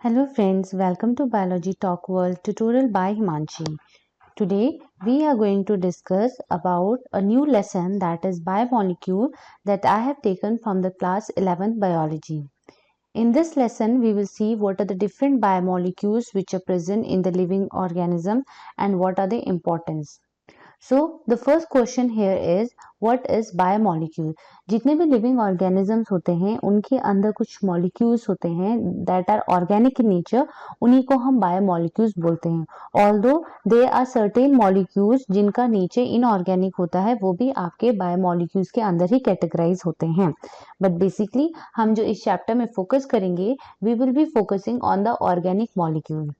Hello friends, welcome to Biology Talk World tutorial by Himanshi. Today we are going to discuss about a new lesson that is biomolecule that I have taken from the class 11th biology. In this lesson we will see what are the different biomolecules which are present in the living organism and what are their importance. So the first question here is what is biomolecule? जितने भी living organisms होते हैं उनके अंदर कुछ molecules होते हैं that are organic in nature, उन्हीं को हम बायोमॉलिक्यूल्स बोलते हैं। Although they are certain molecules जिनका नेचर इनऑर्गेनिक होता है वो भी आपके बायोमॉलिक्यूल्स के अंदर ही कैटेगराइज होते हैं। बट बेसिकली हम जो इस चैप्टर में फोकस करेंगे we will be focusing on the organic molecule.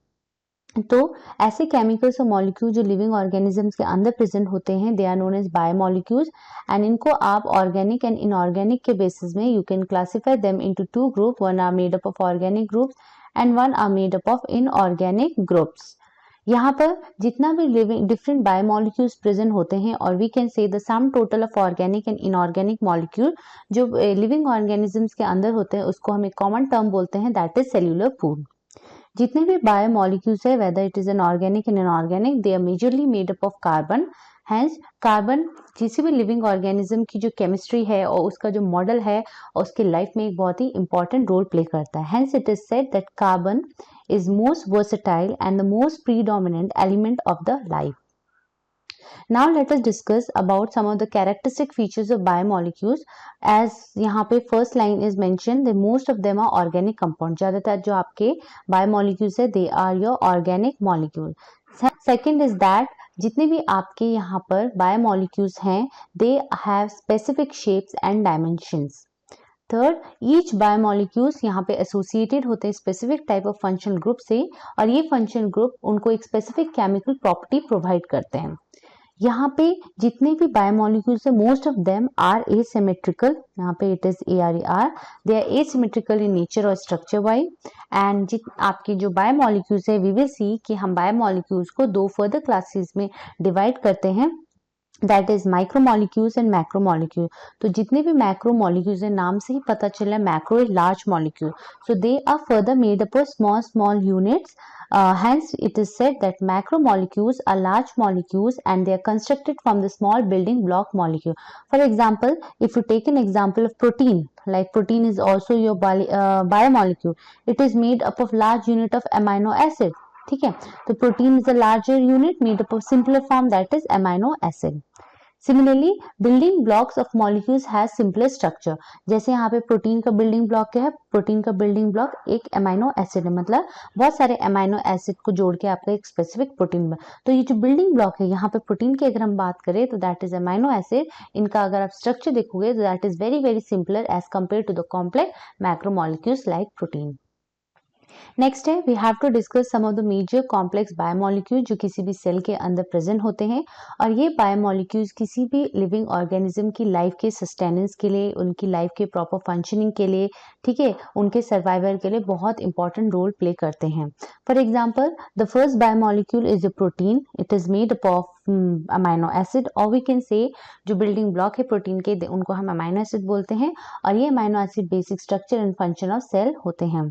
तो ऐसे केमिकल्स और मॉलिक्यूल जो लिविंग ऑर्गेनिजम्स के अंदर प्रेजेंट होते हैं they are known as biomolecules and इनको आप ऑर्गेनिक एंड इनऑर्गेनिक के बेसिस में you can classify them into two group, one are made up of organic groups and one are made up of inorganic groups. यहाँ पर जितना भी living different biomolecules present होते हैं और we can say the sum total of organic and inorganic molecule जो living organisms के अंदर होते हैं उसको हम एक कॉमन टर्म बोलते हैं दैट इज सेल्यूलर पूल। जितने भी बायोमॉलिक्यूल्स है whether it is an organic and inorganic they are majorly made up of carbon. Hence carbon किसी भी लिविंग ऑर्गेनिज्म की जो केमिस्ट्री है और उसका जो मॉडल है और उसकी लाइफ में एक बहुत ही इंपॉर्टेंट रोल प्ले करता है। Hence it is said that carbon is most versatile and the most predominant element of the life. Now let us discuss about some of the characteristic features of biomolecules. As यहाँ पे first line is mentioned that most of them are organic compound. ज़्यादातर जो आपके biomolecules है they are your organic molecule. Second is that जितने भी आपके यहाँ पर biomolecules हैं they have specific shapes and dimensions. Third, each biomolecules यहाँ पे एसोसिएटेड होते हैं specific type of functional group से और ये फंक्शनल ग्रुप उनको एक स्पेसिफिक केमिकल प्रॉपर्टी प्रोवाइड करते हैं। यहाँ पे जितने भी बायोमॉलिक्यूल्स है most of them are asymmetrical, यहाँ पे it is ARER, they are asymmetrical in nature और स्ट्रक्चर वाइज। एंड आपकी जो बायोमॉलिक्यूल्स है वी विल सी कि हम बायोमॉलिक्यूल्स को दो फर्दर क्लासेस में डिवाइड करते हैं दैट इज माइक्रोमॉलिक्यूल्स एंड मैक्रोमॉलिक्यूल। तो जितने भी मैक्रोमॉलिक्यूल्स है नाम से ही पता चला macro is large molecule, so they are further made up of small small units. Hence it is said that macromolecules are large molecules and they are constructed from the small building block molecule. For example, if you take an example of protein, like protein is also your biomolecule, it is made up of large unit of amino acid. ठीक है, तो protein is a larger unit made up of simpler form that is amino acid. Similarly building blocks of molecules has simpler structure. जैसे यहाँ पे protein का building block क्या है, protein का बिल्डिंग ब्लॉक एक अमाइनो एसिड है, मतलब बहुत सारे अमाइनो एसिड को जोड़ के आपका एक स्पेसिफिक प्रोटीन बना। तो ये जो बिल्डिंग ब्लॉक है यहाँ पे प्रोटीन की अगर हम बात करें तो दैट इज अमाइनो एसिड, इनका अगर आप स्ट्रक्चर देखोगे तो that is very very simpler as compare to the complex macromolecules like protein. Next है we have to discuss some of the major complex biomolecule जो किसी भी सेल के अंदर प्रेजेंट होते हैं और ये बायोमॉलिक्यूल्स किसी भी लिविंग ऑर्गेनिज्म की लाइफ के सस्टेनेंस के लिए, उनकी लाइफ के प्रॉपर फंक्शनिंग के लिए, ठीक है, उनके सर्वाइवल के लिए बहुत इंपॉर्टेंट रोल प्ले करते हैं। For example the first biomolecule is a protein, it is made up of amino acid और वी कैन से जो बिल्डिंग ब्लॉक है प्रोटीन के उनको हम अमाइनो एसिड बोलते हैं और ये amino acid basic structure and function of cell होते हैं।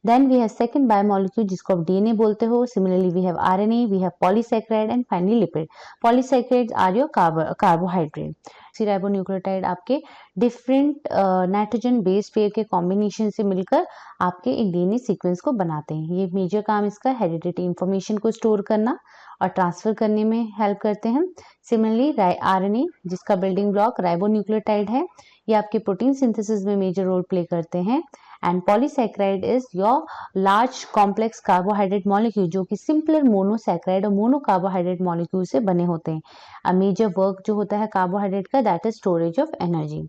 Then we have second biomolecule जिसको आप डीएनए बोलते हो। Similarly we have RNA, we have polysaccharide and finally lipid. Polysaccharides are your carbohydrate. Ribonucleotide आपके डिफरेंट नाइट्रोजन बेस पेयर के combination से मिलकर आपके एक डीएनए सीक्वेंस को बनाते हैं। ये मेजर काम इसका हेरिडिटी इंफॉर्मेशन को स्टोर करना और ट्रांसफर करने में हेल्प करते हैं। सिमिलरली आरएनए जिसका बिल्डिंग ब्लॉक राइबोन्यूक्लियोटाइड है, ये आपके प्रोटीन सिंथेसिस में मेजर रोल प्ले करते हैं। And polysaccharide is your large complex carbohydrate molecule जो कि सिंपलर मोनोसैकेराइड और मोनो कार्बोहाइड्रेट मॉलिक्यूल से बने होते हैं। अ मेजर वर्क जो होता है कार्बोहाइड्रेट का that is storage of energy.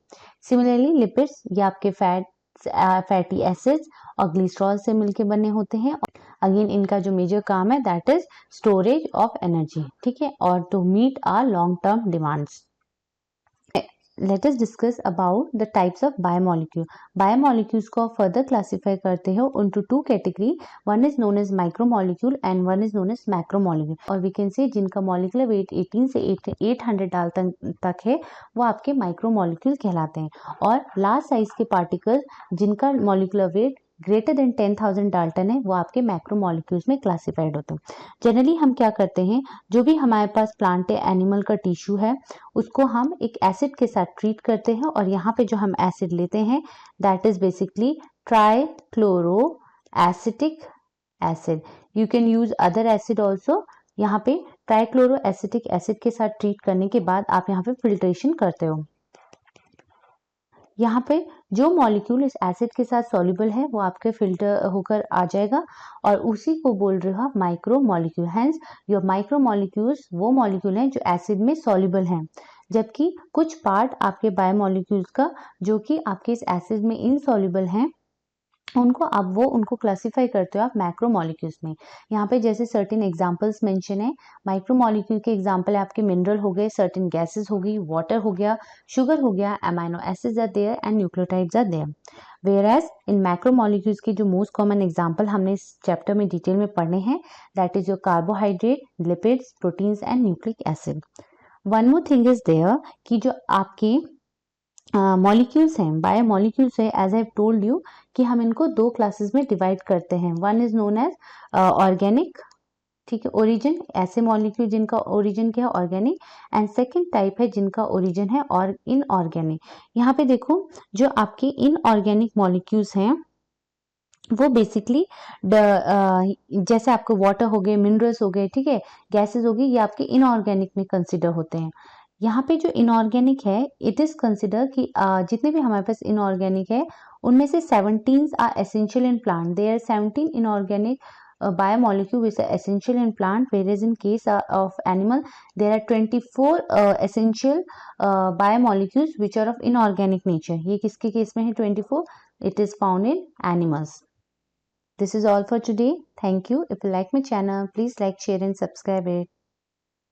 Similarly lipids ये आपके फैटी एसिड्स और ग्लिसरॉल से मिलके बने होते हैं। अगेन इनका जो मेजर काम है that is storage of energy, ठीक है, और to meet our long term demands. Let us discuss about the types of biomolecule. Biomolecules को फर्दर क्लासिफाई करते हो into two category. One is known as micromolecule and one is known as macromolecule. और we can say जिनका molecular weight 18 से 800 डाल तक है वो आपके micromolecule कहलाते हैं और लार्ज साइज के पार्टिकल जिनका molecular weight greater than 10,000 Dalton है वो आपके मैक्रोमोलिक्यूल्स में क्लासिफाइड होते हैं। जनरली हम क्या करते हैं, जो भी हमारे पास प्लांट या एनिमल का टिश्यू है उसको हम एक एसिड के साथ ट्रीट करते हैं, और यहाँ पे जो हम एसिड लेते हैं that is basically trichloro acetic acid. You can use other acid also. यहाँ पे ट्राइक्लोरो एसिटिक एसिड के साथ ट्रीट करने के बाद आप यहाँ पे फिल्ट्रेशन करते हो। यहाँ पे जो मॉलिक्यूल इस एसिड के साथ सॉल्युबल है वो आपके फिल्टर होकर आ जाएगा, और उसी को बोल रहे हो आप micro molecule. Hence your micro molecules वो मॉलिक्यूल हैं जो एसिड में सॉल्युबल हैं, जबकि कुछ पार्ट आपके बायोमॉलिक्यूल्स का जो कि आपके इस एसिड में इनसॉल्युबल हैं उनको क्लासिफाई करते हो आप मैक्रोमोलिक्यूल्स में। यहाँ पे जैसे सर्टेन एग्जांपल्स मेंशन है, माइक्रोमोलिक्यूल के एग्जांपल है आपके मिनरल हो गए, सर्टेन गैसेस हो गई, वाटर हो गया, शुगर हो गया, amino acids are there and nucleotides are there. Whereas in macromolecules की जो मोस्ट कॉमन एग्जांपल हमने इस चैप्टर में डिटेल में पढ़ने हैं that is your carbohydrate, lipids, proteins and nucleic acid. One more thing is there कि जो आपके मॉलिक्यूल्स हैं, बायोमॉलिक्यूल्स है, as I have told you कि हम इनको दो क्लासेस में डिवाइड करते हैं। One is known as organic, ठीक है, ओरिजिन, ऐसे मॉलिक्यूल जिनका ओरिजिन क्या है ऑर्गेनिक, एंड सेकंड टाइप है जिनका ओरिजिन है और इनऑर्गेनिक। यहाँ पे देखो जो आपके इनऑर्गेनिक मॉलिक्यूल्स हैं वो बेसिकली जैसे आपको वाटर हो गए, मिनरल्स हो गए, ठीक है, गैसेस हो गई, ये आपके इनऑर्गेनिक में कंसिडर होते हैं। यहाँ पे जो इनऑर्गेनिक है इट इज कंसिडर कि जितने भी हमारे पास इनऑर्गेनिक है उनमें से 17 are essential in plant. There are 17 inorganic biomolecule which are essential in plant, whereas in case of animal there are 24 essential biomolecules which are of inorganic nature. ये किसके case में है 24? It is found in animals. This is all for today. Thank you. If you like my channel, please like, share and subscribe it.